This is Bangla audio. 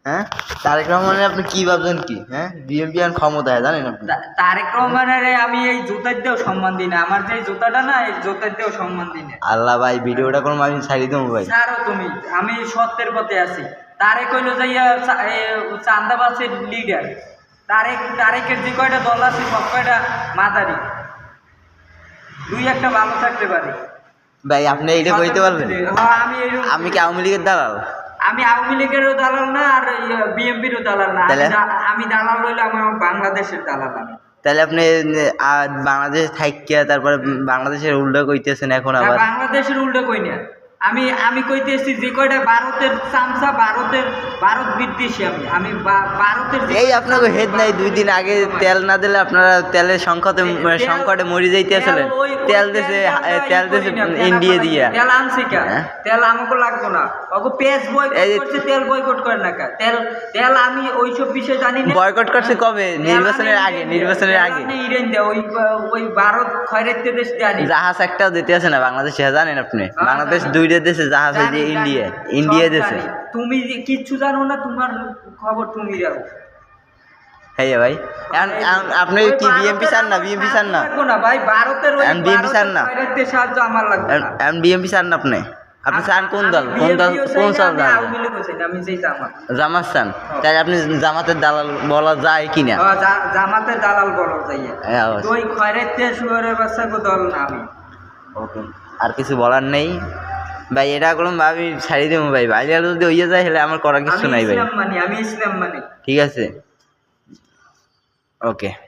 হ্যাঁ তারেক রহমানের আপনি কি ভাবছেন কি? হ্যাঁ বিএনপি আর ক্ষমতায় জানেন আপনি? তারেক রহমানের আমি এই জুতার দিয়েও সম্মান দিই না। আমার যে জুতাটা না, এই জুতার দিয়েও সম্মান দিই না। আল্লাহ ভাই ভিডিওটা কোনো আমি ছাড়ি দেবো ভাই। ছাড়ো তুমি, আমি সত্যের পথে আছি। তারেক হইল যাইয়া চান্দাবাসের লিডার। তারেকের যে কয়টা দল আছে সব কয়টা মাদারি, দুই একটা ভালো থাকতে পারে। ভাই আপনি এইটা কইতে পারবেন? হ্যাঁ, আমি কি আওয়ামী লীগের দালাল? আমি আওয়ামী লীগেরও দালাল না, আর বিএনপিরও দালাল না। আমি দালাল হইলে আমার বাংলাদেশের দালাল আমি। তাহলে আপনি বাংলাদেশ থাইকিয়া তারপরে বাংলাদেশের উল্টো কইতেছেন এখন আবার? বাংলাদেশের উল্টো কই না, আমি কইতেছি যে কয়টা ভারতের চামচা, ভারত বিদ্বেষী আমি ভারতের। এই আপনাকে হেড নাই, 2 দিন আগে তেল না দিলে আপনারা তেলের সংকটে মরে যাইতেছিলেন। তেল দেশে ইন্ডিয়া দিয়া তেল আনছে কা? তেল আমাকে লাগতো না, ওকে পেজ বয়কট করছে, তেল বয়কট করে না কা? তেল আমি ওইসব বিষয় জানি না। বয়কট করছে কবে? নির্বাচনের আগে। ইরান দেয় ওই ভারত খয়রাতে দেশ জানি। জাহাজ একটাও দিতে আছে না বাংলাদেশে, জানেন আপনি? বাংলাদেশ 2টা দেশে জাহাজ হয়ে যে ইন্ডিয়া দেশে। তুমি কিচ্ছু জানো না, তোমার খবর তুমি জানো। হ্যাঁ ভাই, আপনি কি বিএমপি চান না? বিএমপি চান না ভাই? ভারতের ওই বিএমপি চান না? সাহায্য আমার লাগবে না। বিএমপি চান না আপনি? আপনি চান কোন দল? কোন দল? আমি যেই জামাত চান? তাই আপনি জামাতের দালাল বলা যায় কিনা? জামাতের দালাল বলা যায়। ওই খয়রাতে শুয়ারের বাচ্চা কো দল না আমি। ওকে, আর কিছু বলার নেই ভাই। এটা করলাম আমি ছাড়ি দেবো ভাই। ভাইরাল যদি হইয়া যায় তাহলে আমার করার কিছু নাই ভাই। আমি ইসলাম মানি। ঠিক আছে, ওকে।